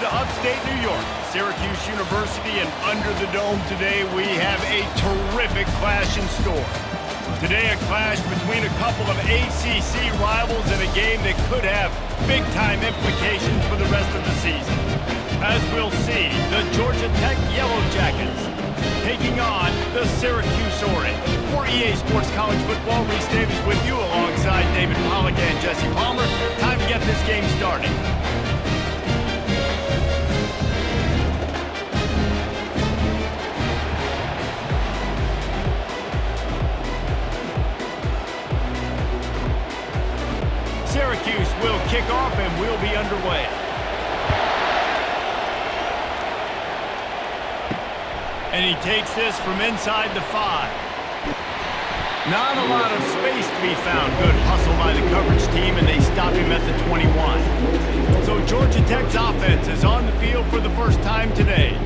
to upstate New York, Syracuse University, and under the dome today, we have a terrific clash in store. Today, a clash between a couple of ACC rivals in a game that could have big-time implications for the rest of the season. As we'll see, the Georgia Tech Yellow Jackets taking on the Syracuse Orange. For EA Sports College Football, Reese Davis with you alongside David Pollack and Jesse Palmer. Time to get this game started. Syracuse will kick off and we'll be underway. And he takes this from inside the 5. Not a lot of space to be found. Good hustle by the coverage team, and they stop him at the 21. So Georgia Tech's offense is on the field for the first time today.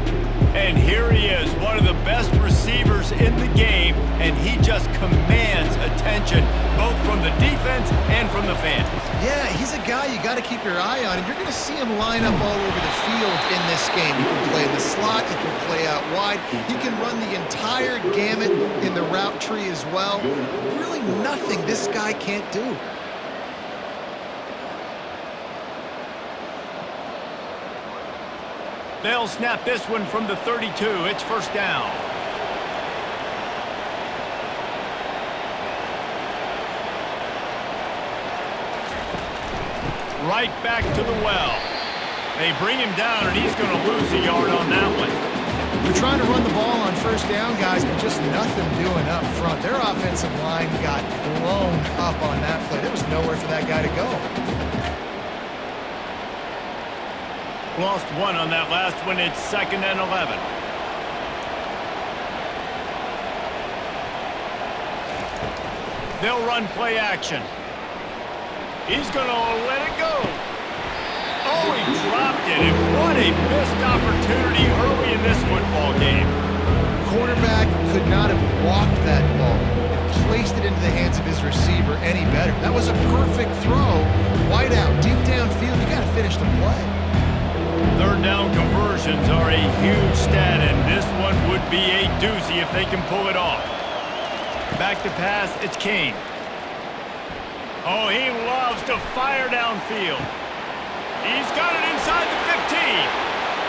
And here he is, one of the best receivers in the game, and he just commands attention, both from the defense and from the fans. Yeah, he's a guy you got to keep your eye on, and you're going to see him line up all over the field in this game. He can play in the slot, he can play out wide, he can run the entire gamut in the route tree as well. Really nothing this guy can't do. They'll snap this one from the 32. It's first down. Right back to the well. They bring him down, and he's going to lose a yard on that one. They're trying to run the ball on first down, guys, but just nothing doing up front. Their offensive line got blown up on that play. There was nowhere for that guy to go. Lost one on that last one. It's 2nd and 11. They'll run play action. He's going to let it go. Oh, he dropped it. And what a missed opportunity early in this football game. Quarterback could not have walked that ball and placed it into the hands of his receiver any better. That was a perfect throw. Wide out, deep downfield. You got to finish the play. Third down conversions are a huge stat, and this one would be a doozy if they can pull it off. Back to pass, it's Kane. Oh, he loves to fire downfield. He's got it inside the 15,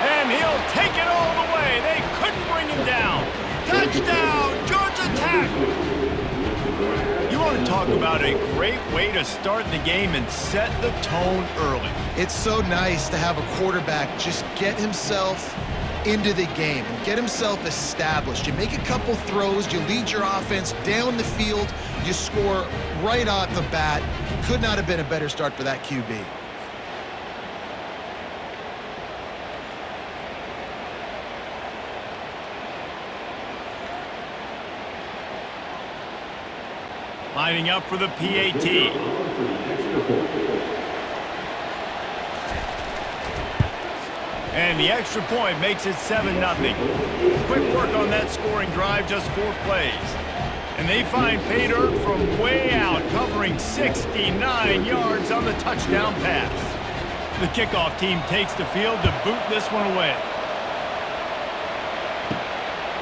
and he'll take it all the way. They couldn't bring him down. Touchdown, Georgia Tech! You want to talk about a great way to start the game and set the tone early. It's so nice to have a quarterback just get himself into the game and get himself established. You make a couple throws, you lead your offense down the field, you score right off the bat. Could not have been a better start for that QB. Lining up for the PAT. And the extra point makes it 7-0. Quick work on that scoring drive, just 4 plays. And they find pay dirt from way out, covering 69 yards on the touchdown pass. The kickoff team takes the field to boot this one away.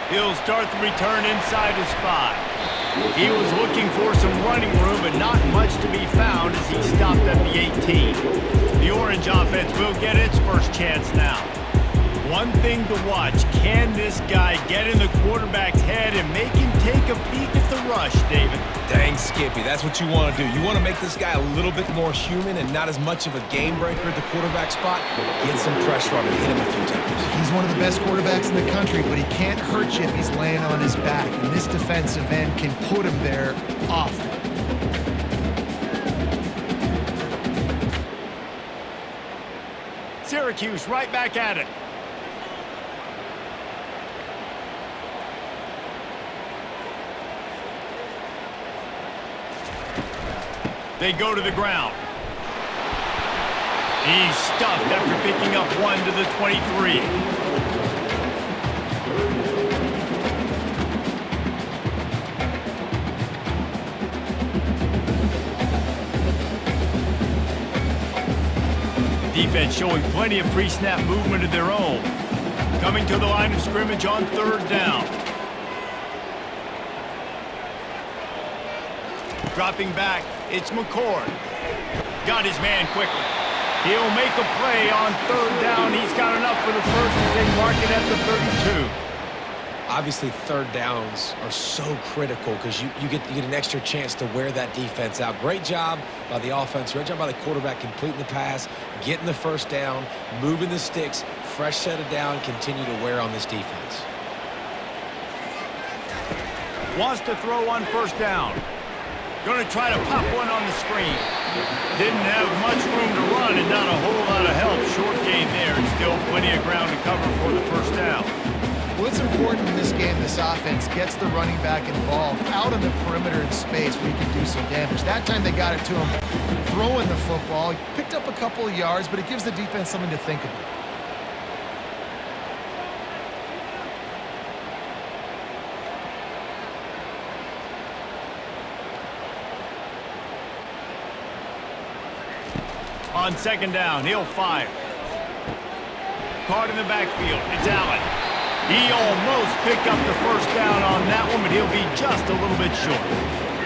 He'll start the return inside his 5. He was looking for some running room, but not much to be found as he stopped at the 18. The Orange offense will get its first chance now. One thing to watch, can this guy get in the quarterback's head and make him take a peek at the rush, David? Dang, Skippy, that's what you want to do. You want to make this guy a little bit more human and not as much of a game breaker at the quarterback spot. Get some pressure on him, hit him a few times. He's one of the best quarterbacks in the country, but he can't hurt you if he's laying on his back. And this defensive end can put him there often. Syracuse right back at it. They go to the ground. He's stuffed after picking up 1 to the 23. defense showing plenty of pre-snap movement of their own. Coming to the line of scrimmage on 3rd down. Dropping back, it's McCord. Got his man quickly. He'll make a play on 3rd down. He's got enough for the first as they mark it at the 32. Obviously, 3rd downs are so critical because you get an extra chance to wear that defense out. Great job by the offense. Great job by the quarterback completing the pass, getting the 1st down, moving the sticks, fresh set of down, continue to wear on this defense. Wants to throw on 1st down. Going to try to pop one on the screen. Didn't have much room to run and not a whole lot of help. Short gain there and still plenty of ground to cover for the 1st down. Well, it's important in this game this offense gets the running back involved out on the perimeter in space where he can do some damage. That time they got it to him throwing the football. He picked up a couple of yards, but it gives the defense something to think about. On 2nd down, he'll fire. Caught in the backfield. It's Allen. He almost picked up the 1st down on that one, but he'll be just a little bit short.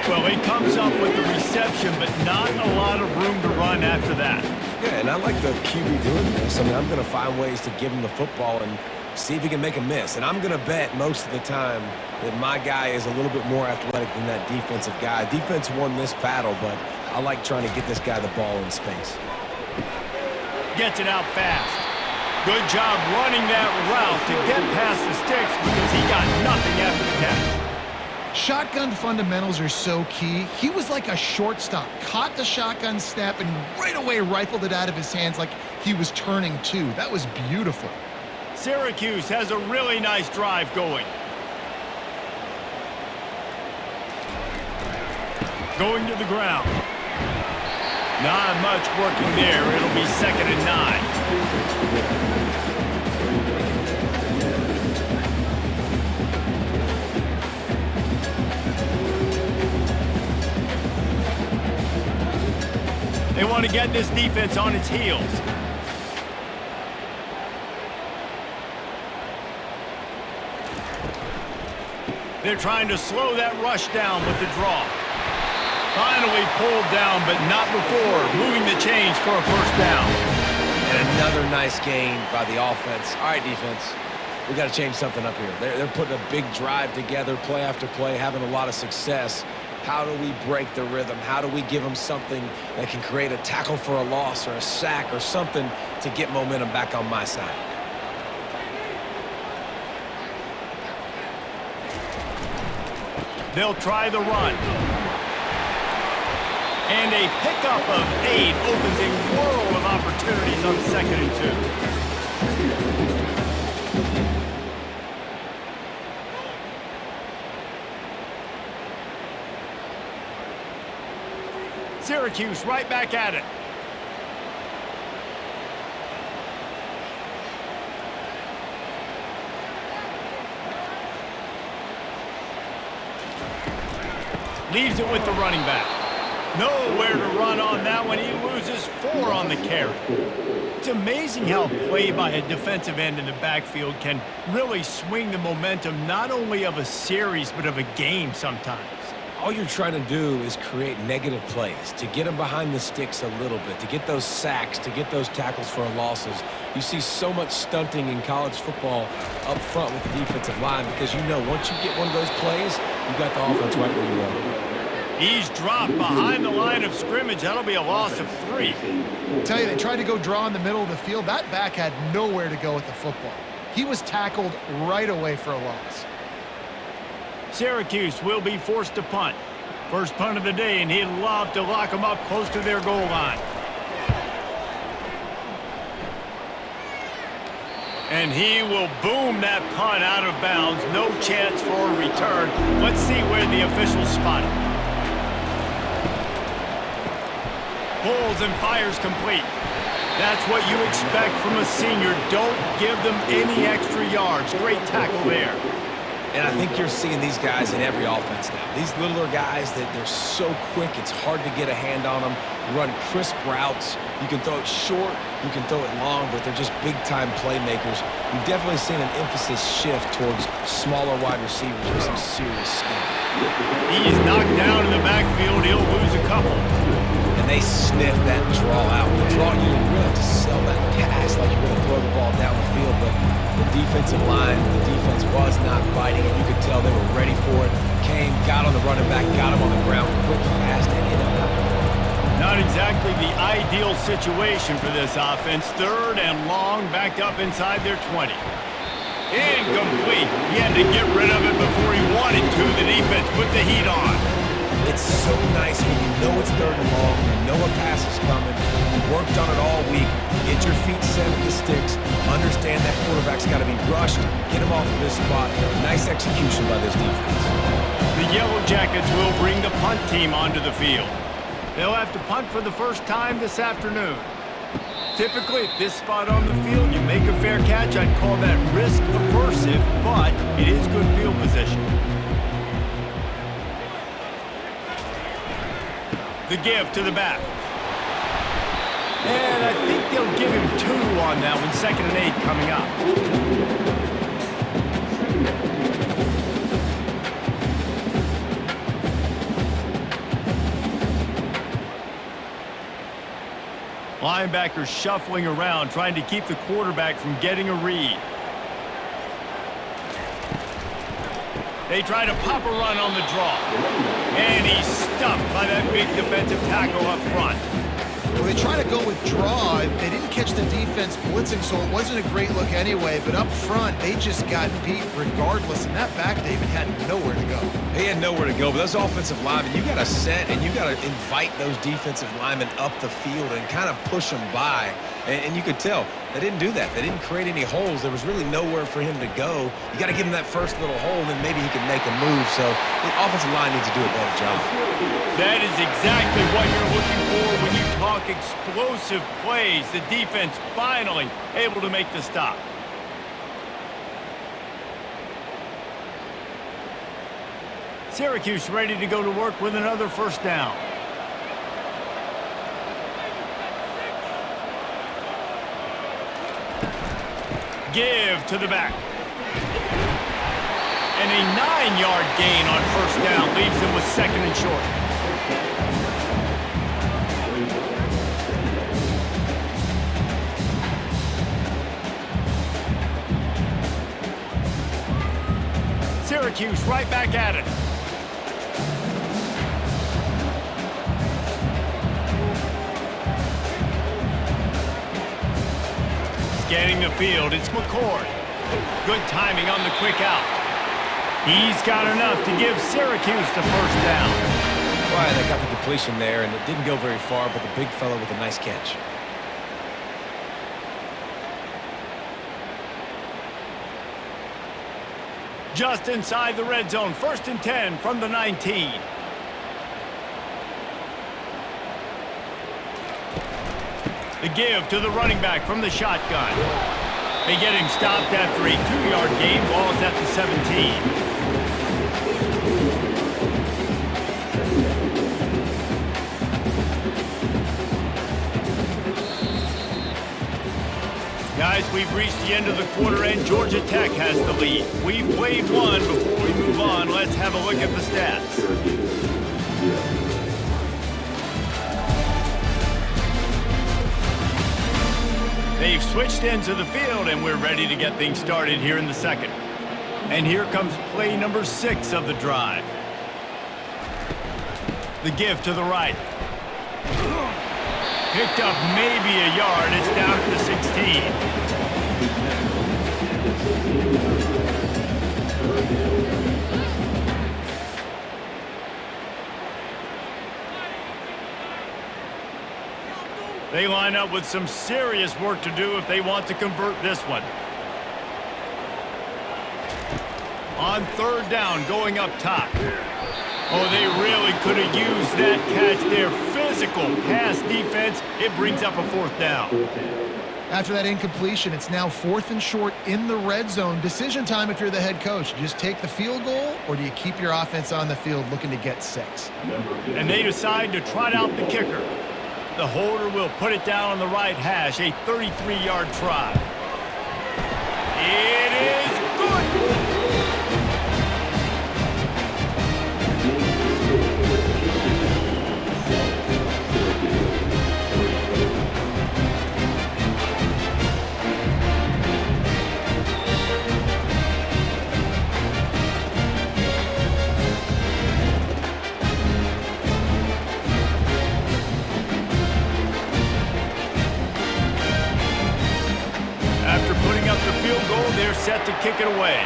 Well, he comes up with the reception, but not a lot of room to run after that. Yeah, and I like the QB doing this. I mean, I'm going to find ways to give him the football and see if he can make a miss. And I'm going to bet most of the time that my guy is a little bit more athletic than that defensive guy. Defense won this battle, but I like trying to get this guy the ball in space. Gets it out fast. Good job running that route to get past the sticks because he got nothing after the catch. Shotgun fundamentals are so key. He was like a shortstop. Caught the shotgun snap and right away rifled it out of his hands like he was turning two. That was beautiful. Syracuse has a really nice drive going. Going to the ground. Not much working there. It'll be 2nd and 9. They want to get this defense on its heels. They're trying to slow that rush down with the draw. Finally pulled down, but not before moving the chains for a 1st down. And another nice gain by the offense. All right, defense, we got to change something up here. They're putting a big drive together, play after play, having a lot of success. How do we break the rhythm? How do we give them something that can create a tackle for a loss or a sack or something to get momentum back on my side? They'll try the run. And a pickup of 8 opens a world of opportunities on 2nd and 2. Syracuse right back at it. Leaves it with the running back. Nowhere to run on that one. He loses 4 on the carry. It's amazing how play by a defensive end in the backfield can really swing the momentum not only of a series but of a game sometimes. All you're trying to do is create negative plays, to get them behind the sticks a little bit, to get those sacks, to get those tackles for losses. You see so much stunting in college football up front with the defensive line because you know once you get one of those plays, you got the offense right where you want. He's dropped behind the line of scrimmage. That'll be a loss of 3. I tell you, they tried to go draw in the middle of the field. That back had nowhere to go with the football. He was tackled right away for a loss. Syracuse will be forced to punt. First punt of the day, and he'd love to lock them up close to their goal line. And he will boom that punt out of bounds. No chance for a return. Let's see where the officials spot it. Pulls and fires complete. That's what you expect from a senior. Don't give them any extra yards. Great tackle there. And I think you're seeing these guys in every offense now. These littler guys, that they're so quick, it's hard to get a hand on them. Run crisp routes. You can throw it short, you can throw it long, but they're just big-time playmakers. We've definitely seen an emphasis shift towards smaller wide receivers with some serious skill. He's knocked down in the backfield. He'll lose a couple. And they sniff that draw out. The draw, you really have to sell that pass like you're going to throw the ball down the field, but the defensive line, the defense was not biting it. You could tell they were ready for it. Came, got on the running back, got him on the ground quick, fast, and in and out. Not exactly the ideal situation for this offense. 3rd and long, backed up inside their 20. Incomplete. He had to get rid of it before he wanted to. The defense put the heat on. It's so nice when you know it's 3rd and long, you know a pass is coming, you worked on it all week, get your feet set at the sticks, understand that quarterback's got to be rushed, get him off of this spot. Nice execution by this defense. The Yellow Jackets will bring the punt team onto the field. They'll have to punt for the first time this afternoon. Typically, at this spot on the field, you make a fair catch. I'd call that risk aversive, but it is good field position. The give to the back. And I think they'll give him 2 on that one. 2nd and 8 coming up. Linebackers shuffling around, trying to keep the quarterback from getting a read. They try to pop a run on the draw. And he's stuffed by that big defensive tackle up front. Well, they try to go with draw. They didn't catch the defense blitzing, so it wasn't a great look anyway. But up front, they just got beat regardless. And that back, David, had nowhere to go. He had nowhere to go, but those offensive linemen, you got to set and you got to invite those defensive linemen up the field and kind of push them by. And you could tell they didn't do that. They didn't create any holes. There was really nowhere for him to go. You got to give him that first little hole, and then maybe he can make a move. So the offensive line needs to do a better job. That is exactly what you're looking for when you talk explosive plays. The defense finally able to make the stop. Syracuse ready to go to work with another first down. Give to the back. And a 9-yard gain on first down leaves them with 2nd and short. Syracuse right back at it. Scanning the field, it's McCord. Good timing on the quick out. He's got enough to give Syracuse the first down. Well, they got the completion there, and it didn't go very far, but the big fella with a nice catch. Just inside the red zone, 1st and 10 from the 19. The give to the running back from the shotgun. They get him stopped after a 2-yard gain. Ball is at the 17. Guys, we've reached the end of the quarter, and Georgia Tech has the lead. We've played one. Before we move on, let's have a look at the stats. They've switched into the field, and we're ready to get things started here in the second. And here comes play number 6 of the drive. The give to the right. Picked up maybe a yard. It's down at the 16. They line up with some serious work to do if they want to convert this one. On 3rd down, going up top. Oh, they really could have used that catch there. Physical pass defense. It brings up a 4th down. After that incompletion, it's now 4th and short in the red zone. Decision time if you're the head coach. You just take the field goal, or do you keep your offense on the field looking to get 6? And they decide to trot out the kicker. The holder will put it down on the right hash, a 33-yard try. It is good! After putting up the field goal, they're set to kick it away.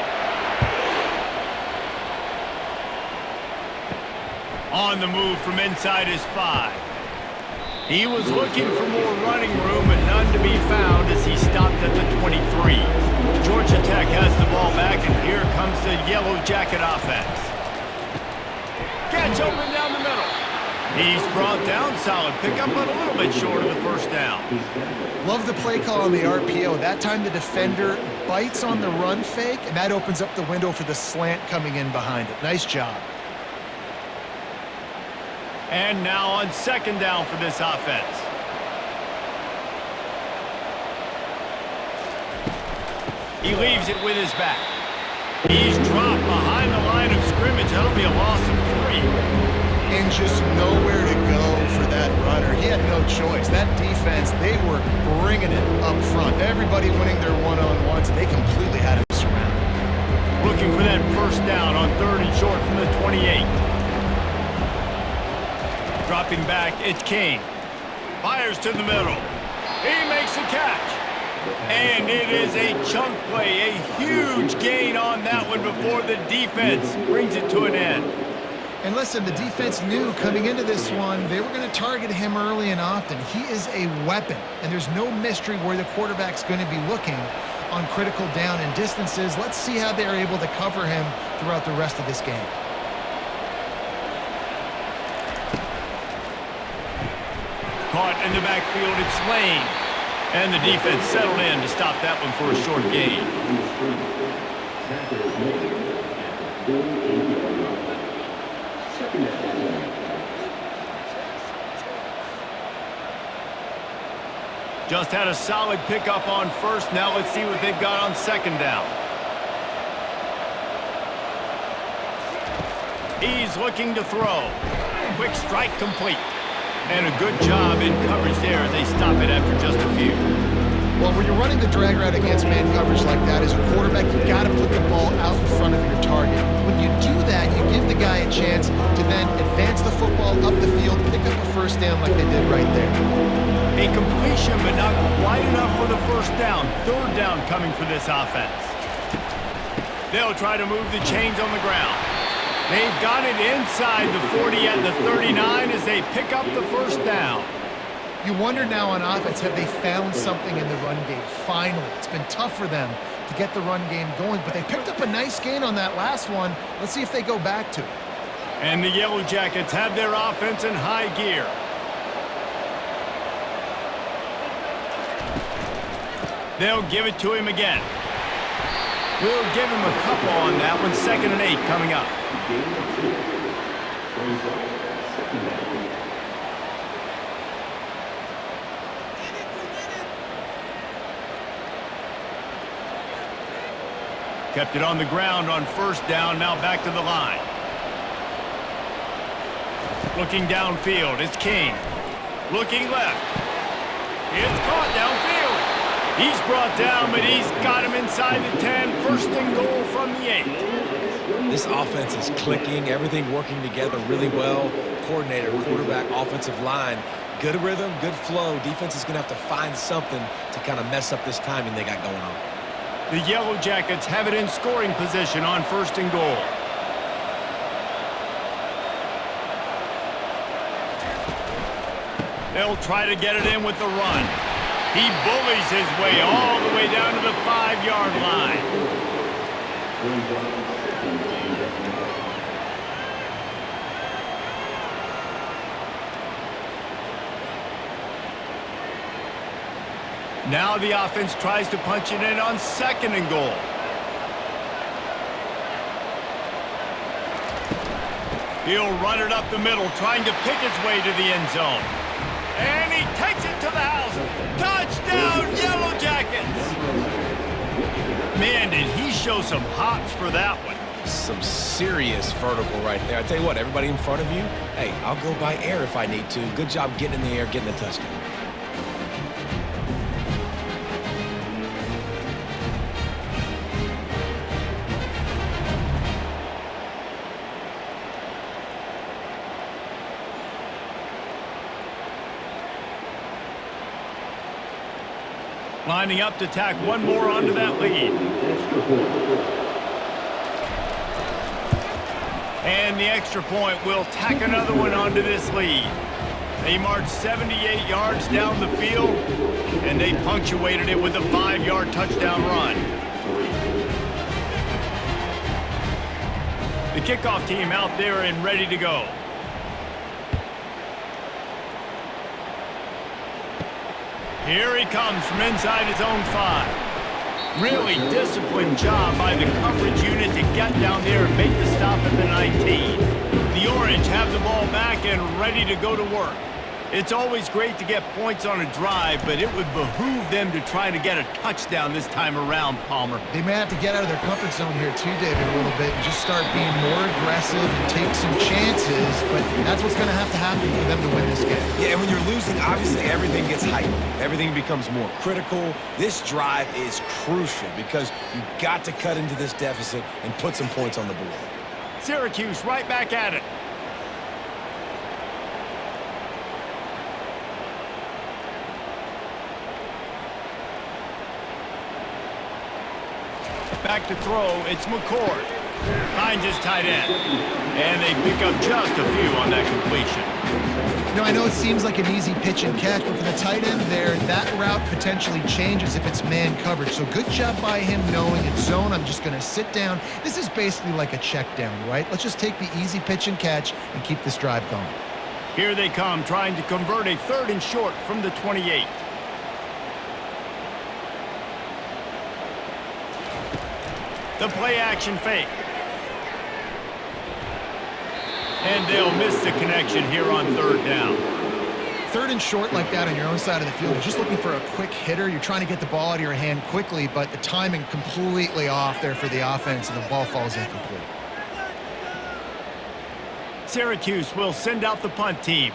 On the move from inside his 5. He was looking for more running room, but none to be found as he stopped at the 23. Georgia Tech has the ball back, and here comes the Yellow Jacket offense. Catch open down the middle. He's brought down, solid pickup, but a little bit short of the first down. Love the play call on the RPO. That time the defender bites on the run fake, and that opens up the window for the slant coming in behind it. Nice job. And now on 2nd down for this offense. He leaves it with his back. He's dropped behind the line of scrimmage. That'll be a loss of 3. And just nowhere to go for that runner. He had no choice. That defense, they were bringing it up front. Everybody winning their one-on-ones, and they completely had him surrounded. Looking for that first down on 3rd and short from the 28. Dropping back, it's King. Fires to the middle. He makes the catch. And it is a chunk play, a huge gain on that one before the defense brings it to an end. And listen, the defense knew coming into this one, they were going to target him early and often. He is a weapon, and there's no mystery where the quarterback's going to be looking on critical down and distances. Let's see how they're able to cover him throughout the rest of this game. Caught in the backfield, it's Lane. And the defense settled in to stop that one for a short gain. Just had a solid pickup on 1st. Now let's see what they've got on 2nd down. He's looking to throw. Quick strike complete. And a good job in coverage there as they stop it after just a few. Well, when you're running the drag route against man coverage like that, as a quarterback, you've got to put the ball out in front of your target. When you do that, you give the guy a chance to then advance the football up the field, pick up a first down like they did right there. A completion, but not quite enough for the first down. 3rd down coming for this offense. They'll try to move the chains on the ground. They've got it inside the 40 at the 39 as they pick up the first down. You wonder now on offense, have they found something in the run game? Finally, it's been tough for them to get the run game going, but they picked up a nice gain on that last one. Let's see if they go back to it. And the Yellow Jackets have their offense in high gear. They'll give it to him again. We'll give him a couple on that one. 2nd and 8 coming up. Kept it on the ground on 1st down, now back to the line. Looking downfield, it's King. Looking left. It's caught downfield. He's brought down, but he's got him inside the 10. 1st and goal from the 8. This offense is clicking, everything working together really well. Coordinator, quarterback, offensive line. Good rhythm, good flow. Defense is going to have to find something to kind of mess up this timing they got going on. The Yellow Jackets have it in scoring position on 1st and goal. They'll try to get it in with the run. He bullies his way all the way down to the 5-yard line. Now the offense tries to punch it in on 2nd and goal. He'll run it up the middle, trying to pick his way to the end zone. And he takes it to the house. Touchdown, Yellow Jackets! Man, did he show some hops for that one. Some serious vertical right there. I tell you what, everybody in front of you, hey, I'll go by air if I need to. Good job getting in the air, getting the touchdown. Lining up to tack one more onto that lead. And the extra point will tack another one onto this lead. They marched 78 yards down the field, and they punctuated it with a 5-yard touchdown run. The kickoff team out there and ready to go. Here he comes from inside his own 5. Really disciplined job by the coverage unit to get down there and make the stop at the 19. The Orange have the ball back and ready to go to work. It's always great to get points on a drive, but it would behoove them to try to get a touchdown this time around, Palmer. They may have to get out of their comfort zone here too, David, a little bit and just start being more aggressive and take some chances, but that's what's going to have to happen for them to win this game. Yeah, and when you're losing, obviously everything gets heightened. Everything becomes more critical. This drive is crucial because you've got to cut into this deficit and put some points on the board. Syracuse right back at it. Back to throw, it's McCord. Finds his tight end. And they pick up just a few on that completion. I know it seems like an easy pitch and catch, but for the tight end there, that route potentially changes if it's man coverage. So good job by him knowing it's zone. I'm just going to sit down. This is basically like a check down, right? Let's just take the easy pitch and catch and keep this drive going. Here they come, trying to convert a 3rd and short from the 28. The play action fake. And they'll miss the connection here on 3rd down. 3rd and short like that on your own side of the field. You're just looking for a quick hitter. You're trying to get the ball out of your hand quickly, but the timing completely off there for the offense, and the ball falls incomplete. Syracuse will send out the punt team.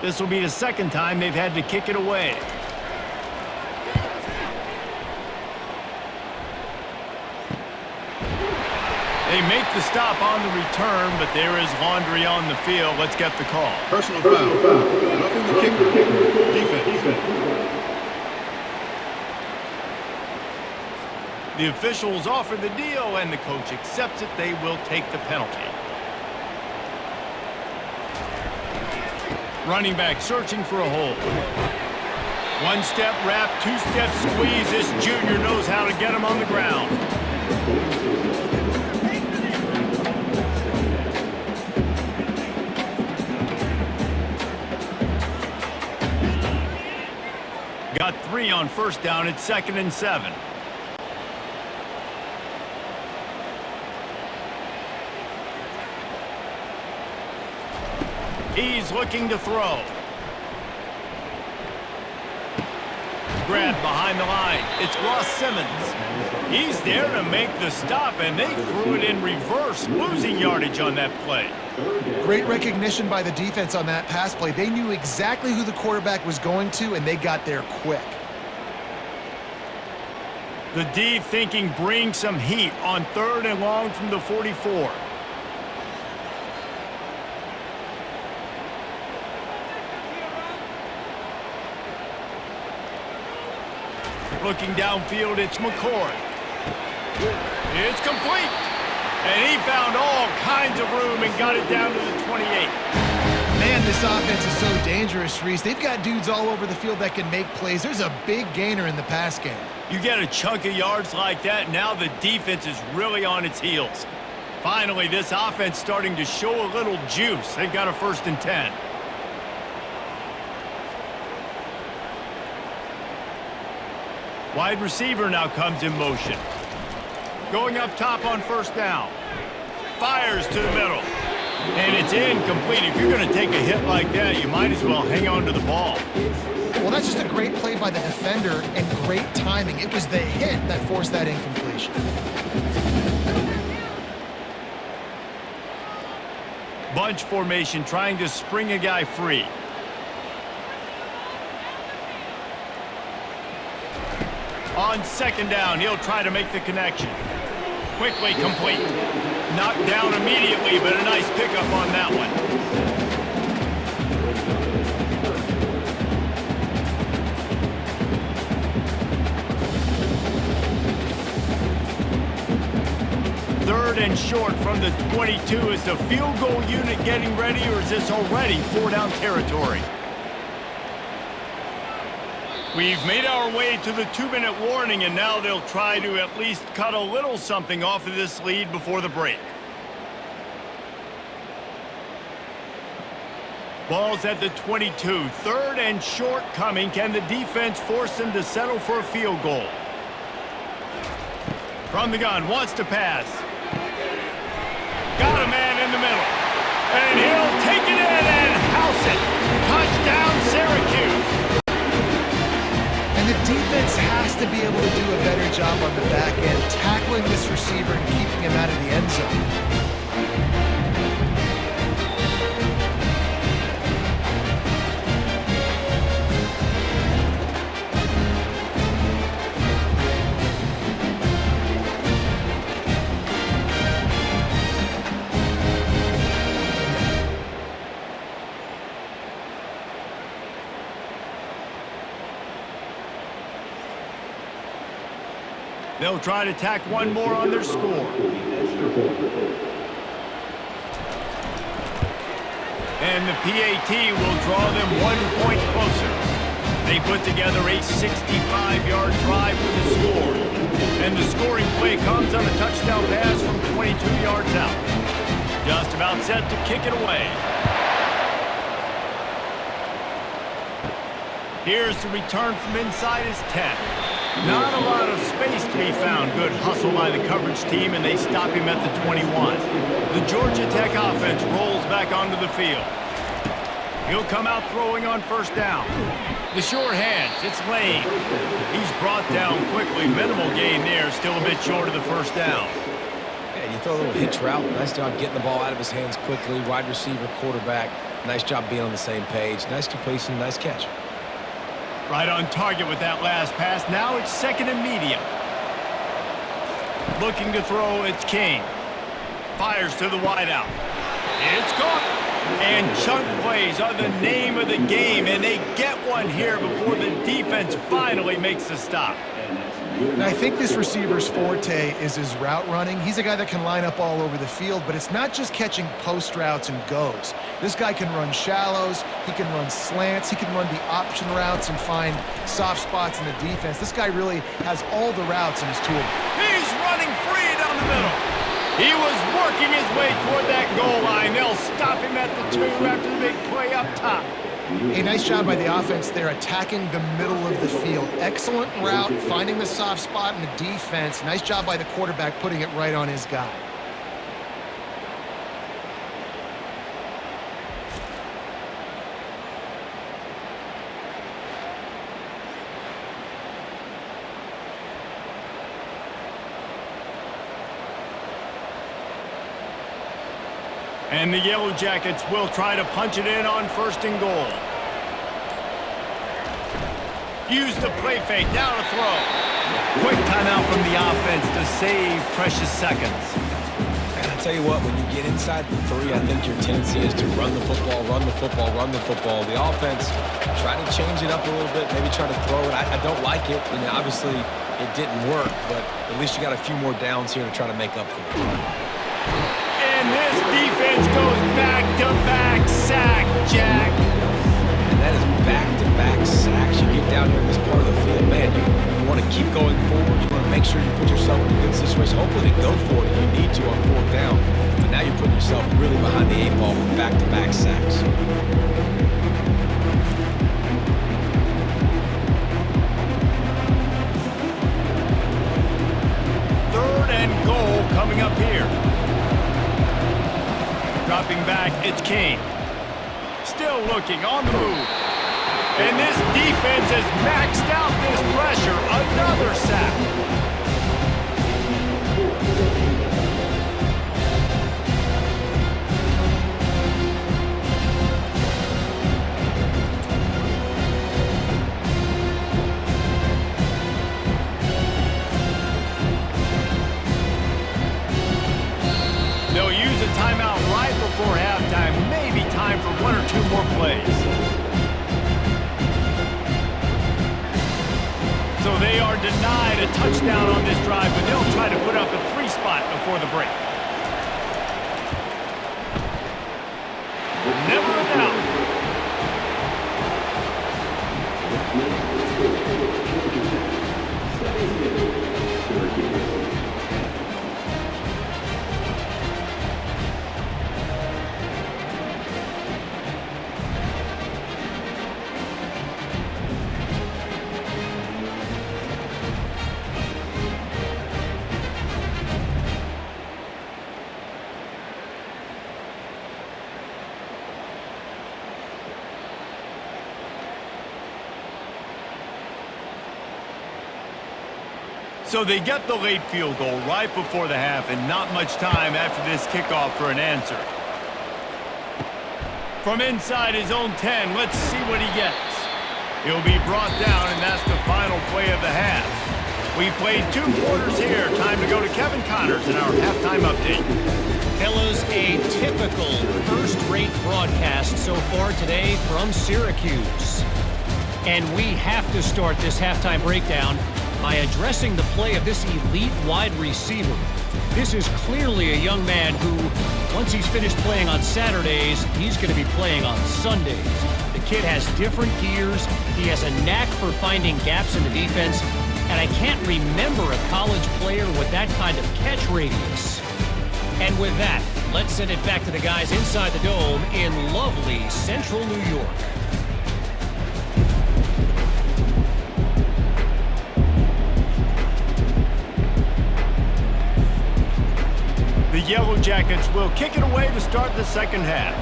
This will be the 2nd time they've had to kick it away. They make the stop on the return, but there is laundry on the field. Let's get the call. Personal foul. Roughing the kicker. Defense. The officials offer the deal, and the coach accepts it. They will take the penalty. Running back searching for a hole. 1-step wrap, 2-step squeeze. This junior knows how to get him on the ground. Got 3 on 1st down. It's 2nd and 7. He's looking to throw. Grab behind the line. It's Ross Simmons. He's there to make the stop, and they threw it in reverse, losing yardage on that play. Great recognition by the defense on that pass play. They knew exactly who the quarterback was going to, and they got there quick. The D thinking bring some heat on 3rd and long from the 44. Looking downfield, it's McCord. It's complete. And he found all kinds of room and got it down to the 28. Man, this offense is so dangerous, Reese. They've got dudes all over the field that can make plays. There's a big gainer in the pass game. You get a chunk of yards like that, now the defense is really on its heels. Finally, this offense starting to show a little juice. They've got a 1st and 10. Wide receiver now comes in motion. Going up top on first down. Fires to the middle. And it's incomplete. If you're going to take a hit like that, you might as well hang on to the ball. Well, that's just a great play by the defender and great timing. It was the hit that forced that incompletion. Bunch formation trying to spring a guy free. On second down, he'll try to make the connection. Quickly complete. Knocked down immediately, but a nice pickup on that one. Third and short from the 22. Is the field goal unit getting ready, or is this already 4-down territory? We've made our way to the 2-minute warning, and now they'll try to at least cut a little something off of this lead before the break. Ball's at the 22. Third and short coming. Can the defense force them to settle for a field goal? From the gun, wants to pass. Got a man in the middle. And he'll take it in and house it. Touchdown, Syracuse. And the defense has to be able to do a better job on the back end, tackling this receiver and keeping him out of the end zone. They'll try to tack one more on their score. And the PAT will draw them 1 point closer. They put together a 65-yard drive for the score. And the scoring play comes on a touchdown pass from 22 yards out. Just about set to kick it away. Here's the return from inside his 10. Not a lot of space to be found. Good hustle by the coverage team, and they stop him at the 21. The Georgia Tech offense rolls back onto the field. He'll come out throwing on first down. The sure hands, it's Lane. He's brought down quickly. Minimal gain there, still a bit short of the first down. Yeah, you throw a little hitch route. Nice job getting the ball out of his hands quickly. Wide receiver, quarterback. Nice job being on the same page. Nice completion, nice catch. Right on target with that last pass. Now it's second and medium. Looking to throw, it's King. Fires to the wideout. It's caught. And chunk plays are the name of the game, and they get one here before the defense finally makes the stop. And I think this receiver's forte is his route running. He's a guy that can line up all over the field, but it's not just catching post routes and goes. This guy can run shallows, he can run slants, he can run the option routes and find soft spots in the defense. This guy really has all the routes in his tool. He's running free down the middle. He was working his way toward that goal line. They'll stop him at the 2 after the big play up top. A nice job by the offense there, attacking the middle of the field. Excellent route, finding the soft spot in the defense. Nice job by the quarterback putting it right on his guy. And the Yellow Jackets will try to punch it in on first and goal. Use the play fake, now to throw. Quick timeout from the offense to save precious seconds. And I tell you what, when you get inside the 3, I think your tendency is to run the football, run the football, run the football. The offense, try to change it up a little bit, maybe try to throw it. I don't like it, and obviously it didn't work, but at least you got a few more downs here to try to make up for it. And this defense goes back-to-back sack, Jack. And that is back-to-back sacks. You get down here in this part of the field, man, you want to keep going forward. You want to make sure you put yourself in a good situation. Hopefully they go for it if you need to on 4th down. But now you're putting yourself really behind the 8 ball with back-to-back sacks. up here. Dropping back, it's Kane. Still looking on the move. And this defense has maxed out this pressure. Another sack. They'll use a timeout right before halftime. Maybe time for one or two more plays. So they are denied a touchdown on this drive, but they'll try to put up a 3-spot before the break. Never a doubt. So they get the late field goal right before the half and not much time after this kickoff for an answer. From inside his own 10, let's see what he gets. He'll be brought down, and that's the final play of the half. We've played 2 quarters here. Time to go to Kevin Connors in our halftime update. Fellas, a typical first-rate broadcast so far today from Syracuse. And we have to start this halftime breakdown by addressing the play of this elite wide receiver. This is clearly a young man who, once he's finished playing on Saturdays, he's going to be playing on Sundays. The kid has different gears. He has a knack for finding gaps in the defense. And I can't remember a college player with that kind of catch radius. And with that, let's send it back to the guys inside the Dome in lovely central New York. The Yellow Jackets will kick it away to start the second half.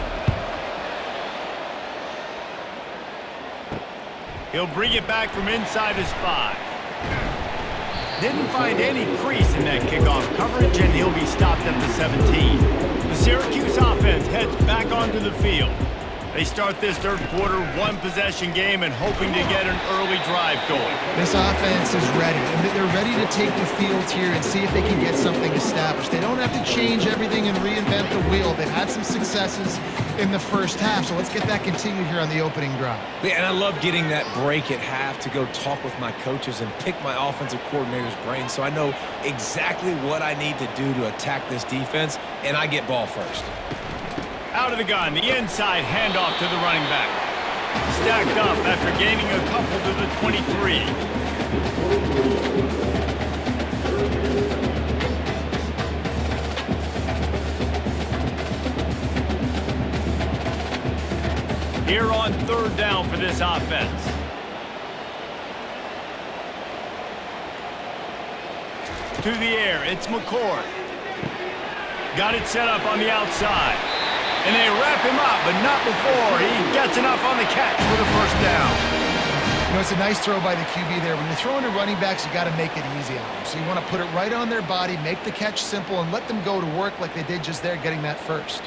He'll bring it back from inside his 5. Didn't find any crease in that kickoff coverage, and he'll be stopped at the 17. The Syracuse offense heads back onto the field. They start this third quarter one-possession game and hoping to get an early drive going. This offense is ready. They're ready to take the field here and see if they can get something established. They don't have to change everything and reinvent the wheel. They've had some successes in the first half, so let's get that continued here on the opening drive. Yeah, and I love getting that break at half to go talk with my coaches and pick my offensive coordinator's brain so I know exactly what I need to do to attack this defense, and I get ball first. Out of the gun, the inside handoff to the running back. Stacked up after gaining a couple to the 23. Here on third down for this offense. To the air, it's McCord. Got it set up on the outside. And they wrap him up, but not before he gets enough on the catch for the first down. You know, it's a nice throw by the QB there. When you're throwing to running backs, you got to make it easy on them. So you want to put it right on their body, make the catch simple, and let them go to work like they did just there, getting that first.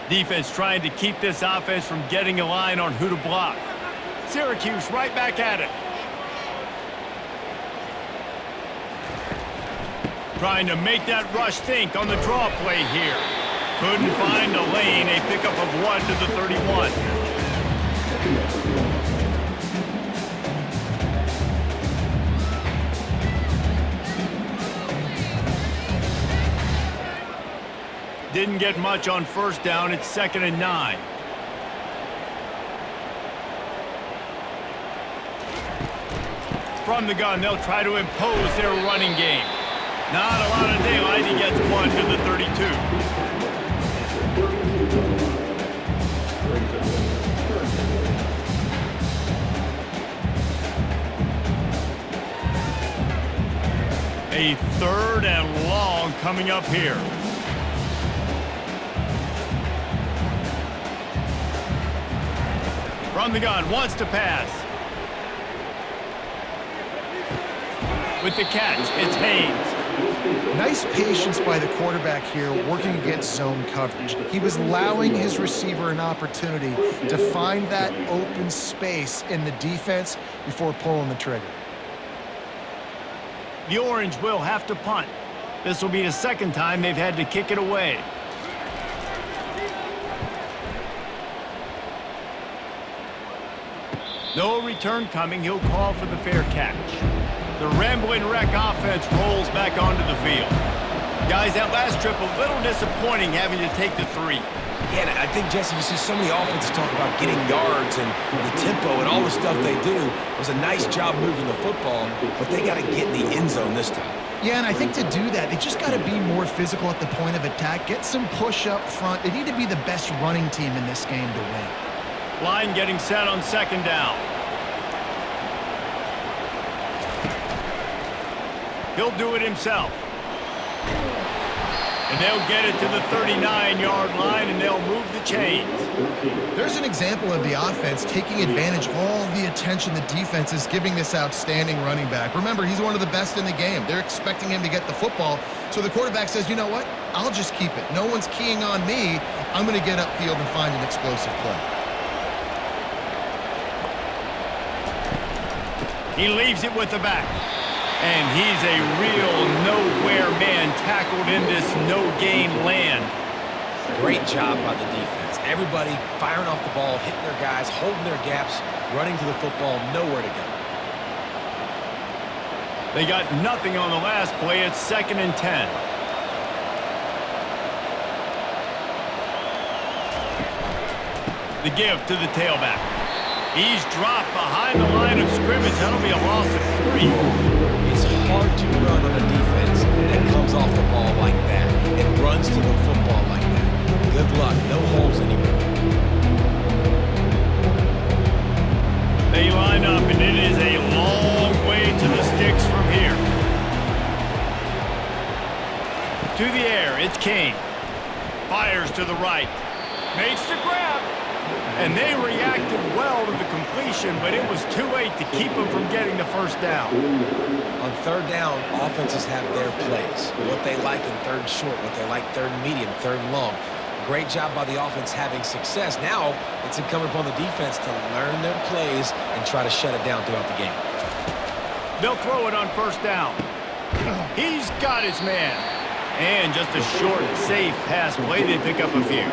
Defense trying to keep this offense from getting a line on who to block. Syracuse right back at it. Trying to make that rush think on the draw play here. Couldn't find a lane, a pickup of 1 to the 31. Didn't get much on first down. It's 2nd and 9. From the gun, they'll try to impose their running game. Not a lot of daylight. He gets 1 to the 32. A 3rd and long coming up here. From the gun, wants to pass. With the catch, it's Haynes. Nice patience by the quarterback here, working against zone coverage. He was allowing his receiver an opportunity to find that open space in the defense before pulling the trigger. The Orange will have to punt. This will be the 2nd time they've had to kick it away. No return coming. He'll call for the fair catch. The Rambling Wreck offense rolls back onto the field. Guys, that last trip a little disappointing having to take the 3. Yeah, and I think, Jesse, you see so many offenses talk about getting yards and the tempo and all the stuff they do. It was a nice job moving the football, but they got to get in the end zone this time. Yeah, and I think to do that, they just got to be more physical at the point of attack, get some push up front. They need to be the best running team in this game to win. Line getting set on 2nd down. He'll do it himself. And they'll get it to the 39-yard line, and they'll move the chains. There's an example of the offense taking advantage of all the attention the defense is giving this outstanding running back. Remember, he's one of the best in the game. They're expecting him to get the football. So the quarterback says, you know what? I'll just keep it. No one's keying on me. I'm going to get upfield and find an explosive play. He leaves it with the back. And he's a real nowhere man tackled in this no-gain land. Great job by the defense. Everybody firing off the ball, hitting their guys, holding their gaps, running to the football, nowhere to go. They got nothing on the last play. It's 2nd and 10. The give to the tailback. He's dropped behind the line of scrimmage. That'll be a loss of 3. It's hard to run on a defense that comes off the ball like that and runs to the football like that. Good luck. No holes anywhere. They line up, and it is a long way to the sticks from here. To the air, it's Kane. Fires to the right. Makes the grab. And they reacted well to the completion, but it was too late to keep them from getting the 1st down. On 3rd down, offenses have their plays. What they like in 3rd short, what they like 3rd medium, 3rd long. Great job by the offense having success. Now, it's incumbent upon the defense to learn their plays and try to shut it down throughout the game. They'll throw it on 1st down. He's got his man. And just a short, safe pass play. They pick up a few.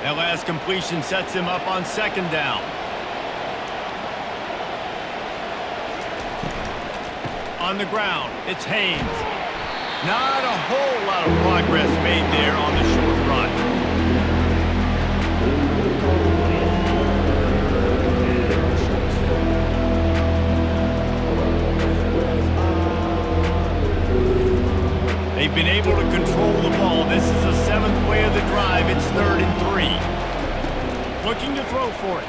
That last completion sets him up on 2nd down. On the ground, it's Haynes. Not a whole lot of progress made there on the short run. They've been able to control the ball. This is the 7th play of the drive. It's 3rd and 3. Looking to throw for it.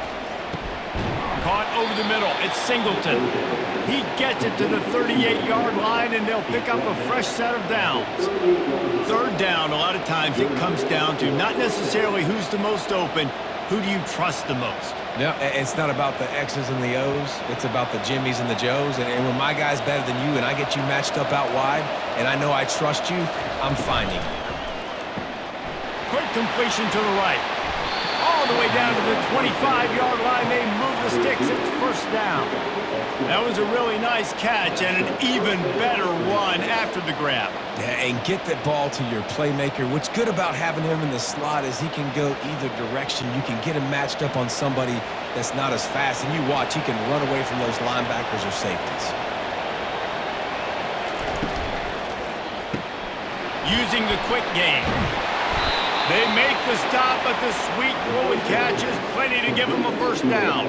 Caught over the middle. It's Singleton. He gets it to the 38-yard line, and they'll pick up a fresh set of downs. 3rd down, a lot of times it comes down to not necessarily who's the most open, who do you trust the most? Yeah, it's not about the X's and the O's. It's about the Jimmies and the Joes. And when my guy's better than you and I get you matched up out wide, and I know I trust you, I'm finding you. Quick completion to the right. All the way down to the 25-yard line. They move the sticks. It's 1st down. That was a really nice catch and an even better run after the grab. Yeah, and get that ball to your playmaker. What's good about having him in the slot is he can go either direction. You can get him matched up on somebody that's not as fast, and you watch, he can run away from those linebackers or safeties. Using the quick game. They make the stop, but the sweet throw and catch is plenty to give them a 1st down.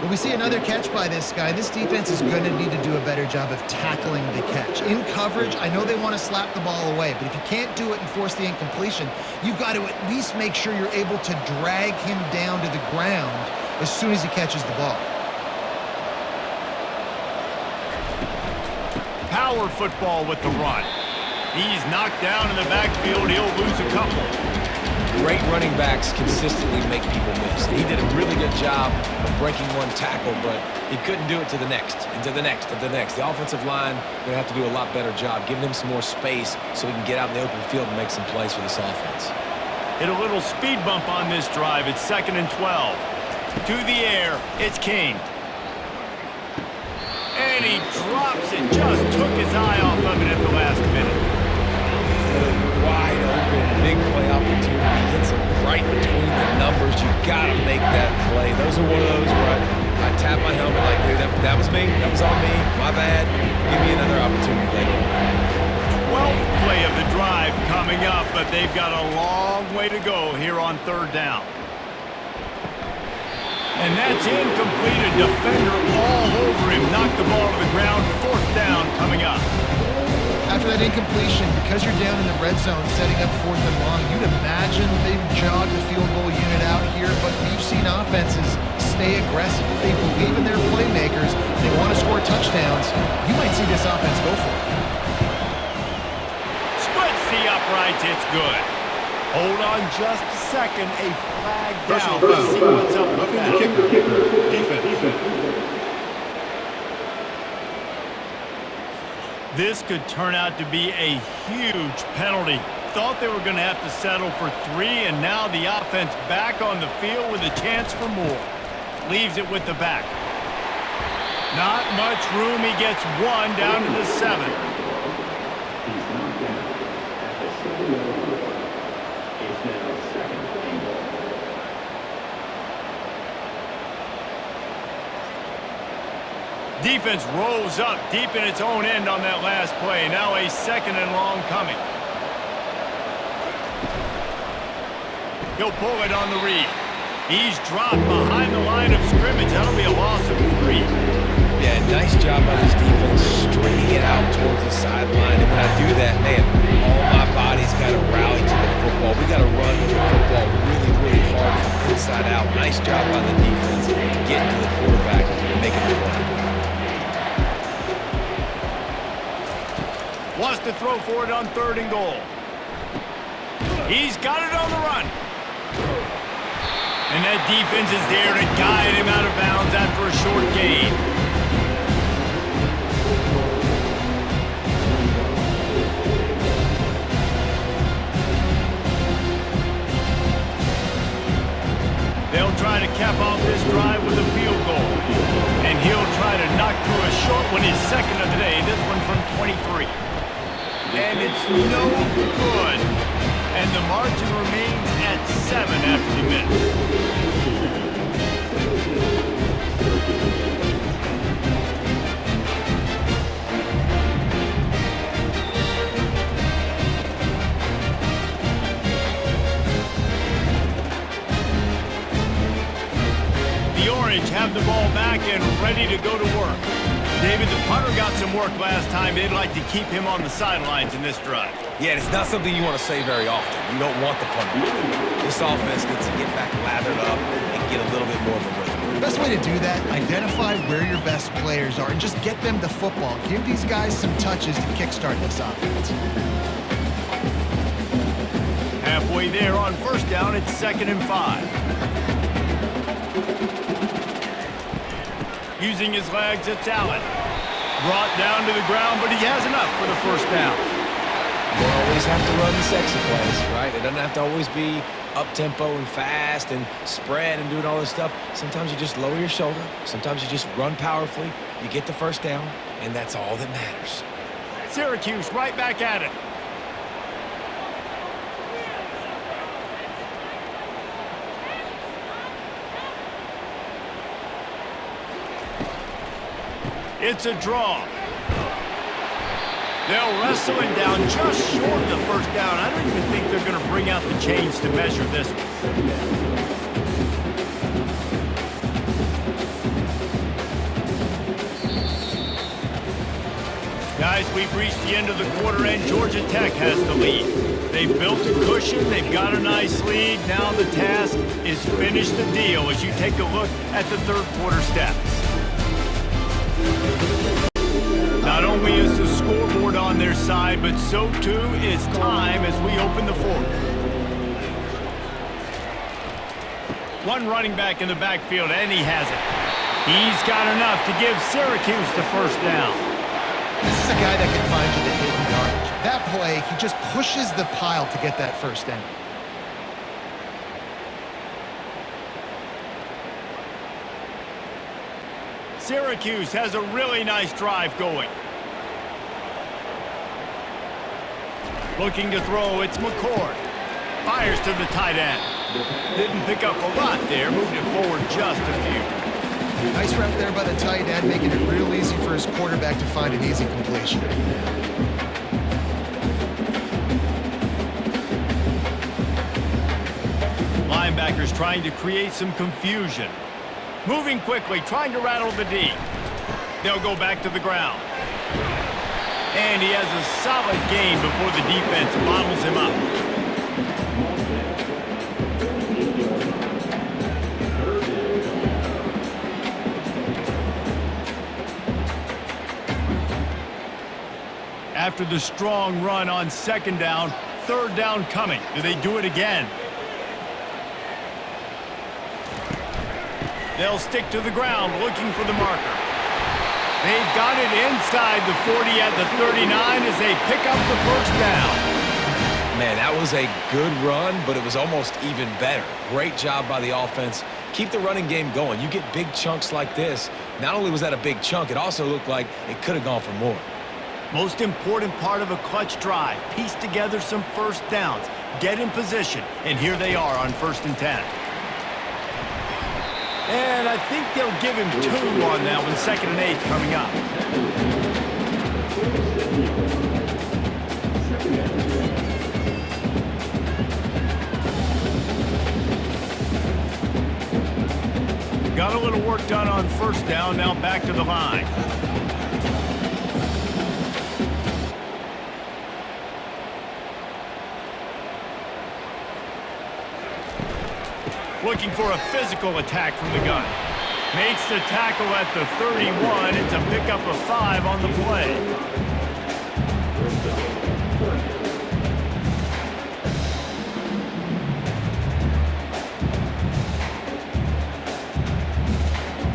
Well, we see another catch by this guy. This defense is going to need to do a better job of tackling the catch. In coverage, I know they want to slap the ball away, but if you can't do it and force the incompletion, you've got to at least make sure you're able to drag him down to the ground as soon as he catches the ball. Power football with the run. He's knocked down in the backfield. He'll lose a couple. Great running backs consistently make people miss. He did a really good job of breaking one tackle, but he couldn't do it to the next, and to the next, and to the next. The offensive line going to have to do a lot better job, giving him some more space so he can get out in the open field and make some plays for this offense. Hit a little speed bump on this drive. It's 2nd and 12. To the air, it's King. And he drops it. Just took his eye off of it at the last minute. Wide open, big play opportunity. Hits him right between the numbers. You got to make that play. Those are one of those where I tap my helmet like, dude, that was me. That was on me. My bad. Give me another opportunity later. 12th play of the drive coming up, but they've got a long way to go here on 3rd down. And that's incomplete. A defender all over him. Knocked the ball to the ground. 4th down coming up. After that incompletion, because you're down in the red zone setting up 4th and long, you'd imagine they've jogged the field goal unit out here, but we've seen offenses stay aggressive. If they believe in their playmakers, they want to score touchdowns, you might see this offense go for it. Splits the uprights. It's good. Hold on just a second. A flag down. Personal Let's see foul. what's up with Roughing that. the kicker. Defense. This could turn out to be a huge penalty. Thought they were going to have to settle for 3, and now the offense back on the field with a chance for more. Leaves it with the back. Not much room. He gets 1 down to the 7. Defense rolls up deep in its own end on that last play. Now a 2nd and long coming. He'll pull it on the read. He's dropped behind the line of scrimmage. That'll be a loss of 3. Yeah, nice job by this defense stringing it out towards the sideline. And when I do that, man, all my body's got to rally to the football. We got to run with the football really, really hard from inside out. Nice job by the defense getting to the quarterback and making the play. Wants to throw for it on 3rd and goal. He's got it on the run. And that defense is there to guide him out of bounds after a short gain. They'll try to cap off this drive with a field goal. And he'll try to knock through a short one, his 2nd of the day, this one from 23. And it's no good. And the margin remains at 7 after the minute. The Orange have the ball back and ready to go to work. David, the punter got some work last time. They'd like to keep him on the sidelines in this drive. Yeah, it's not something you want to say very often. You don't want the punter. This offense needs to get back lathered up and get a little bit more of a rhythm. The best way to do that, identify where your best players are and just get them the football. Give these guys some touches to kickstart this offense. Halfway there on 1st down, it's 2nd and 5. Using his legs, it's Allen. Brought down to the ground, but he has enough for the 1st down. You don't always have to run the sexy plays, right? It doesn't have to always be up-tempo and fast and spread and doing all this stuff. Sometimes you just lower your shoulder. Sometimes you just run powerfully. You get the 1st down, and that's all that matters. Syracuse right back at it. It's a draw. They'll wrestle him down just short of the 1st down. I don't even think they're going to bring out the chains to measure this one. Guys, we've reached the end of the quarter, and Georgia Tech has the lead. They've built a cushion. They've got a nice lead. Now the task is finish the deal as you take a look at the third quarter stats. Not only is the scoreboard on their side, but so too is time as we open the fourth. One running back in the backfield, and he has it. He's got enough to give Syracuse the first down. This is a guy that can find you the hidden yardage. That play, he just pushes the pile to get that first down. Syracuse has a really nice drive going. Looking to throw, it's McCord. Fires to the tight end. Didn't pick up a lot there, moved it forward just a few. Nice route there by the tight end, making it real easy for his quarterback to find an easy completion. Linebackers trying to create some confusion. Moving quickly, trying to rattle the D. They'll go back to the ground. And he has a solid gain before the defense bottles him up. After the strong run on second down, third down coming. Do they do it again? They'll stick to the ground looking for the marker. They've got it inside the 40 at the 39 as they pick up the first down. Man, that was a good run, but it was almost even better. Great job by the offense. Keep the running game going. You get big chunks like this. Not only was that a big chunk, it also looked like it could have gone for more. Most important part of a clutch drive. Piece together some first downs. Get in position. And here they are on 1st and 10. And I think they'll give him 2 on that one. 2nd and 8 coming up. Got a little work done on first down. Now back to the line. Looking for a physical attack from the gun. Makes the tackle at the 31. It's a pickup of 5 on the play.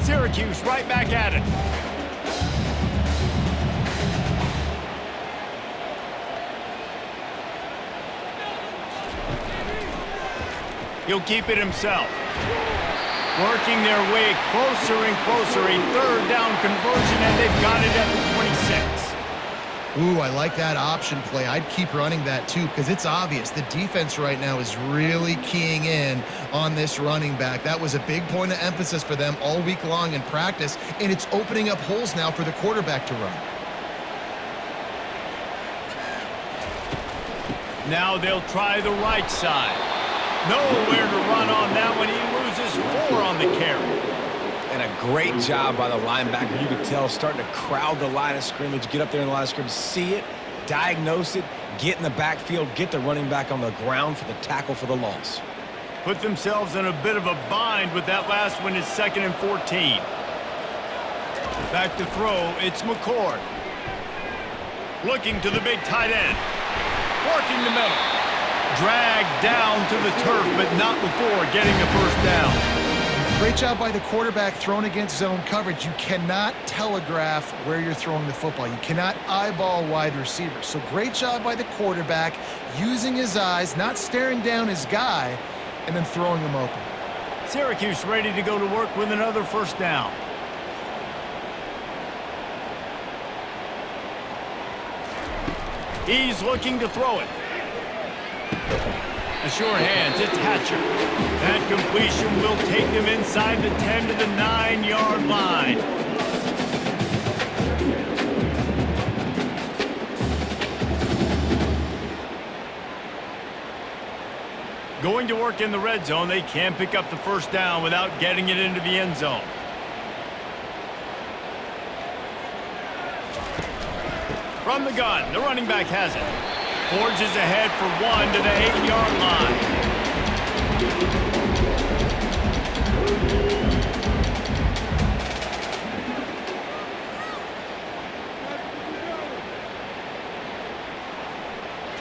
Syracuse right back at it. He'll keep it himself. Working their way closer and closer. A third down conversion, and they've got it at the 26. Ooh, I like that option play. I'd keep running that too because it's obvious. The defense right now is really keying in on this running back. That was a big point of emphasis for them all week long in practice, and it's opening up holes now for the quarterback to run. Now they'll try the right side. Nowhere to run on that one. He loses 4 on the carry. And a great job by the linebacker. You could tell starting to crowd the line of scrimmage, get up there in the line of scrimmage, see it, diagnose it, get in the backfield, get the running back on the ground for the tackle for the loss. Put themselves in a bit of a bind with that last one. Is 2nd and 14. Back to throw, it's McCord. Looking to the big tight end. Working the middle. Dragged down to the turf, but not before getting the first down. Great job by the quarterback thrown against zone coverage. You cannot telegraph where you're throwing the football. You cannot eyeball wide receivers. So great job by the quarterback using his eyes, not staring down his guy, and then throwing him open. Syracuse ready to go to work with another first down. He's looking to throw it. The sure hands, it's Hatcher. That completion will take them inside the 10 to the 9-yard line. Going to work in the red zone, they can pick up the first down without getting it into the end zone. From the gun, the running back has it. Forges ahead for one to the 8-yard line.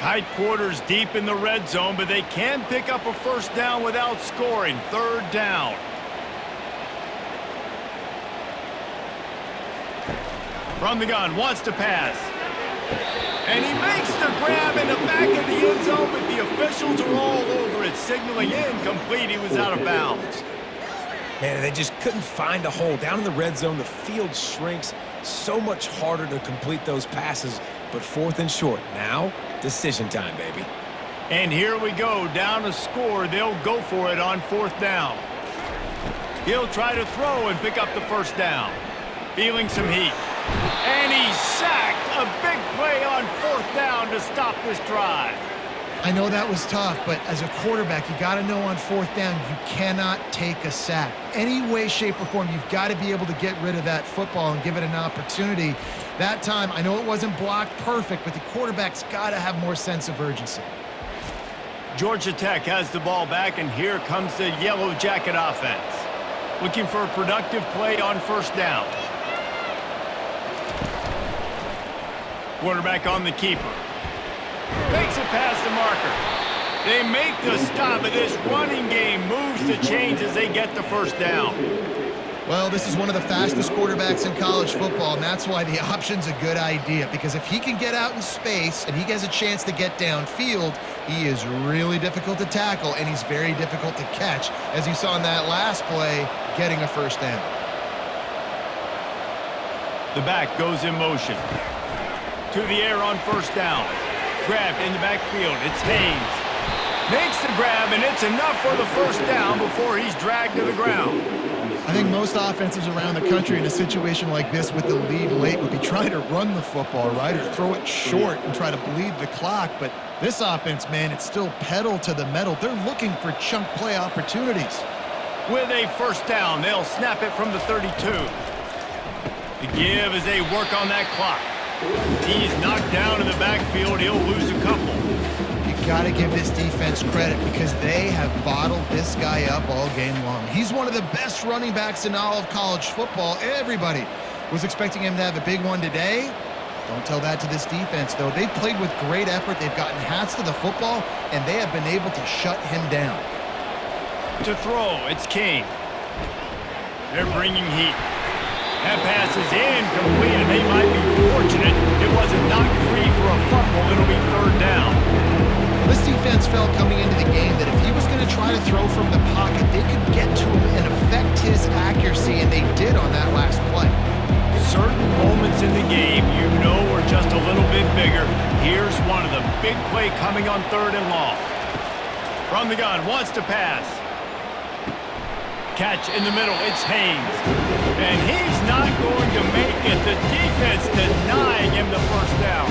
Tight quarters deep in the red zone, but they can pick up a first down without scoring. Third down. From the gun, wants to pass. And he makes the grab in the back of the end zone, but the officials are all over it, signaling incomplete. He was out of bounds. Man, they just couldn't find a hole. Down in the red zone, the field shrinks. So much harder to complete those passes, but fourth and short. Now, decision time, baby. And here we go, down a score. They'll go for it on fourth down. He'll try to throw and pick up the first down. Feeling some heat. And he's sacked. A big play on fourth down to stop this drive. I know that was tough, but as a quarterback, you got to know on fourth down, you cannot take a sack. Any way, shape, or form, you've got to be able to get rid of that football and give it an opportunity. That time, I know it wasn't blocked perfect, but the quarterback's got to have more sense of urgency. Georgia Tech has the ball back, and here comes the Yellow Jacket offense. Looking for a productive play on first down. Quarterback on the keeper. Makes it past the marker. They make the stop, but this running game moves the chains as they get the first down. Well, this is one of the fastest quarterbacks in college football, and that's why the option's a good idea, because if he can get out in space and he has a chance to get downfield, he is really difficult to tackle, and he's very difficult to catch, as you saw in that last play, getting a first down. The back goes in motion. To the air on first down. Grabbed in the backfield. It's Haynes. Makes the grab, and it's enough for the first down before he's dragged to the ground. I think most offenses around the country in a situation like this with the lead late would be trying to run the football, right, or throw it short and try to bleed the clock. But this offense, man, it's still pedal to the metal. They're looking for chunk play opportunities. With a first down, they'll snap it from the 32. The give as they work on that clock. He's knocked down in the backfield. He'll lose a couple. You got to give this defense credit because they have bottled this guy up all game long. He's one of the best running backs in all of college football. Everybody was expecting him to have a big one today. Don't tell that to this defense, though. They've played with great effort. They've gotten hats to the football, and they have been able to shut him down. To throw, it's King. They're bringing heat. That pass is incomplete, and they might be fortunate it wasn't knocked free for a fumble. It'll be third down. This defense felt coming into the game that if he was going to try to throw from the pocket, they could get to him and affect his accuracy, and they did on that last play. Certain moments in the game you know are just a little bit bigger. Here's one of them. Big play coming on third and long. From the gun, wants to pass. Catch in the middle, it's Haynes. And he's not going to make it. The defense denying him the first down.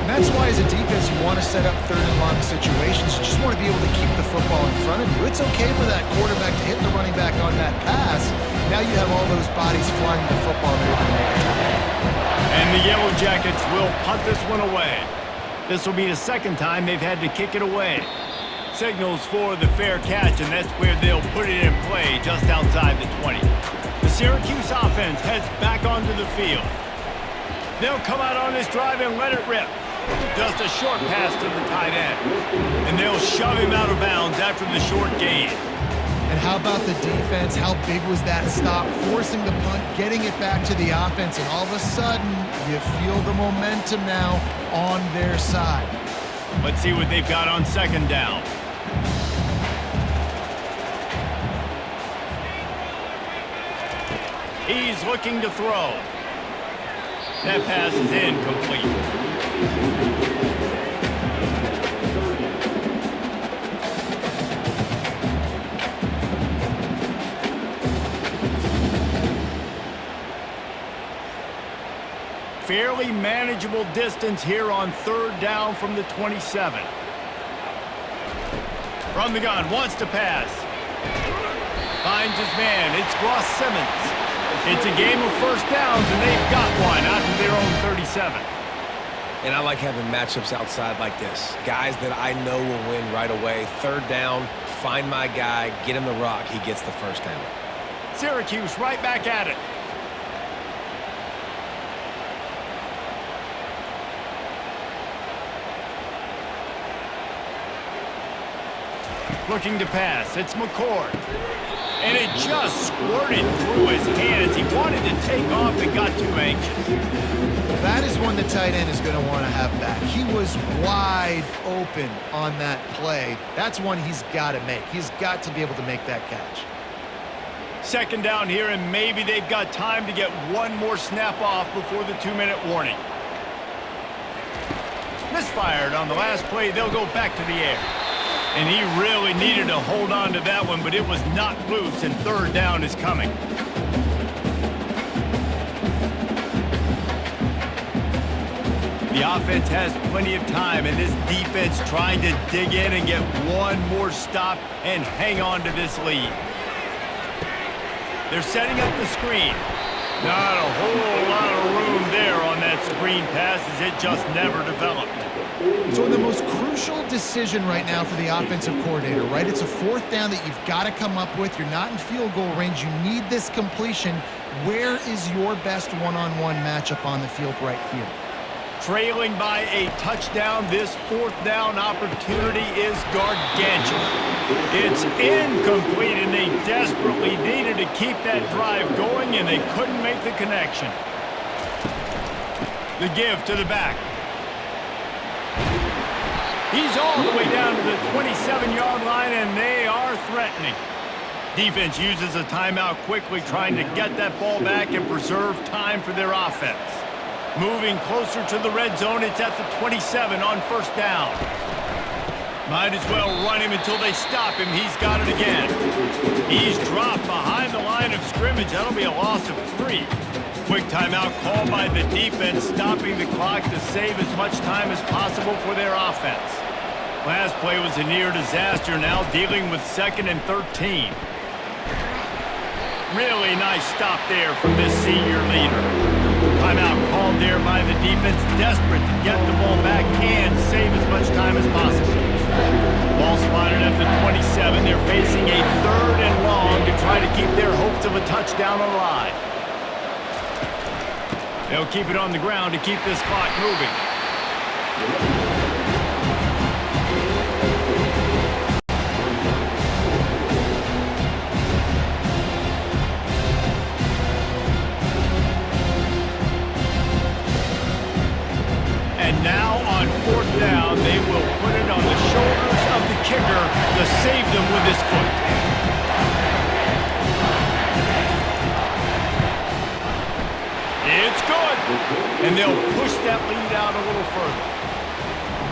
And that's why as a defense you want to set up third and long situations. You just want to be able to keep the football in front of you. It's okay for that quarterback to hit the running back on that pass. Now you have all those bodies flying the football there to make it. And the Yellow Jackets will punt this one away. This will be the second time they've had to kick it away. Signals for the fair catch, and that's where they'll put it in play just outside the 20. The Syracuse offense heads back onto the field. They'll come out on this drive and let it rip. Just a short pass to the tight end. And they'll shove him out of bounds after the short gain. And how about the defense? How big was that stop? Forcing the punt, getting it back to the offense, and all of a sudden, you feel the momentum now on their side. Let's see what they've got on second down. He's looking to throw. That pass is incomplete. Fairly manageable distance here on third down from the 27. From the gun, wants to pass. Finds his man. It's Ross Simmons. It's a game of first downs, and they've got one out of their own 37. And I like having matchups outside like this. Guys that I know will win right away. Third down, find my guy, get him the rock, he gets the first down. Syracuse right back at it. Looking to pass. It's McCord. And it just squirted through his hands. He wanted to take off and got too anxious. That is one the tight end is going to want to have back. He was wide open on that play. That's one he's got to make. He's got to be able to make that catch. Second down here, and maybe they've got time to get one more snap off before the 2-minute warning. Misfired on the last play. They'll go back to the air. And he really needed to hold on to that one, but it was not loose, and third down is coming. The offense has plenty of time, and this defense trying to dig in and get one more stop and hang on to this lead. They're setting up the screen. Not a whole lot of room there on that screen pass as it just never developed. So in the most crucial decision right now for the offensive coordinator, right? It's a fourth down that you've got to come up with. You're not in field goal range. You need this completion. Where is your best one-on-one matchup on the field right here? Trailing by a touchdown, this fourth down opportunity is gargantuan. It's incomplete, and they desperately needed to keep that drive going, and they couldn't make the connection. The give to the back. He's all the way down to the 27-yard line, and they are threatening. Defense uses a timeout quickly, trying to get that ball back and preserve time for their offense. Moving closer to the red zone, it's at the 27 on first down. Might as well run him until they stop him. He's got it again. He's dropped behind the line of scrimmage. That'll be a loss of 3. Quick timeout called by the defense, stopping the clock to save as much time as possible for their offense. Last play was a near disaster, now dealing with 2nd and 13. Really nice stop there from this senior leader. Timeout called there by the defense, desperate to get the ball back and save as much time as possible. Ball spotted at the 27. They're facing a 3rd and long to try to keep their hopes of a touchdown alive. They'll keep it on the ground to keep this clock moving. And now on fourth down, they will put it on the shoulders of the kicker to save them with his foot. It's good. And they'll push that lead out a little further.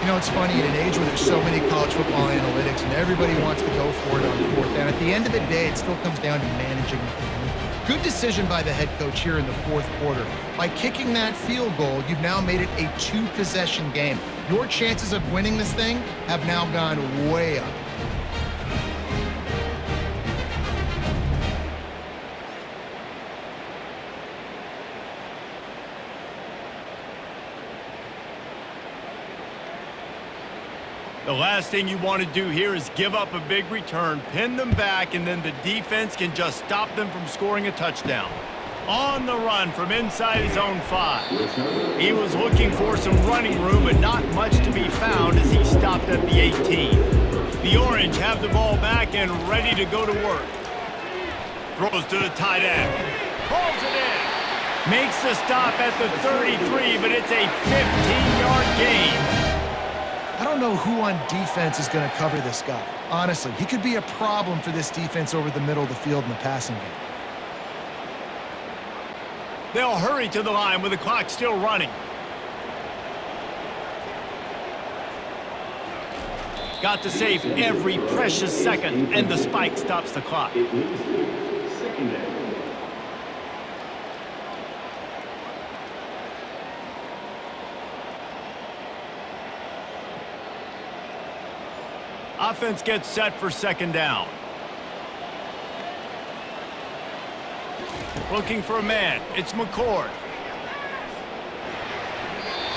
You know, it's funny, in an age where there's so many college football analytics and everybody wants to go for it on fourth down, at the end of the day, it still comes down to managing the game. Good decision by the head coach here in the fourth quarter. By kicking that field goal, you've now made it a 2-possession game. Your chances of winning this thing have now gone way up. The last thing you want to do here is give up a big return, pin them back, and then the defense can just stop them from scoring a touchdown. On the run from inside his own 5. He was looking for some running room, but not much to be found as he stopped at the 18. The Orange have the ball back and ready to go to work. Throws to the tight end. Pulls it in. Makes the stop at the 33, but it's a 15-yard gain. I don't know who on defense is going to cover this guy. Honestly, he could be a problem for this defense over the middle of the field in the passing game. They'll hurry to the line with the clock still running. Got to save every precious second, and the spike stops the clock. Offense gets set for second down. Looking for a man. It's McCord.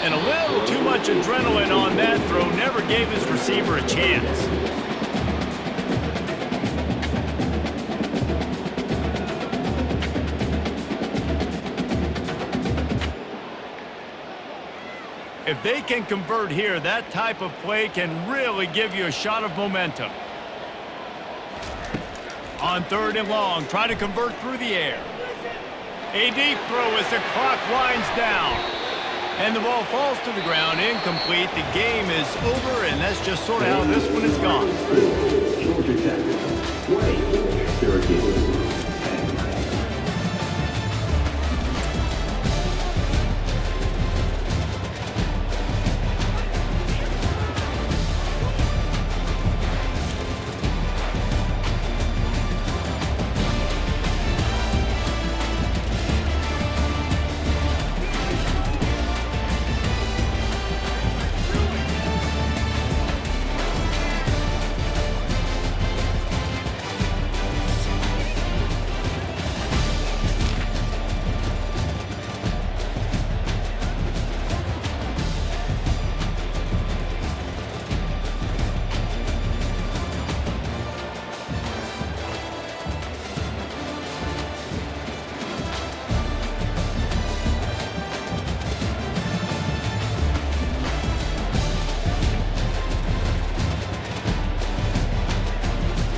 And a little too much adrenaline on that throw never gave his receiver a chance. If they can convert here, that type of play can really give you a shot of momentum. On 3rd and long, try to convert through the air. A deep throw as the clock winds down. And the ball falls to the ground, incomplete. The game is over, and that's just sort of how this one is gone.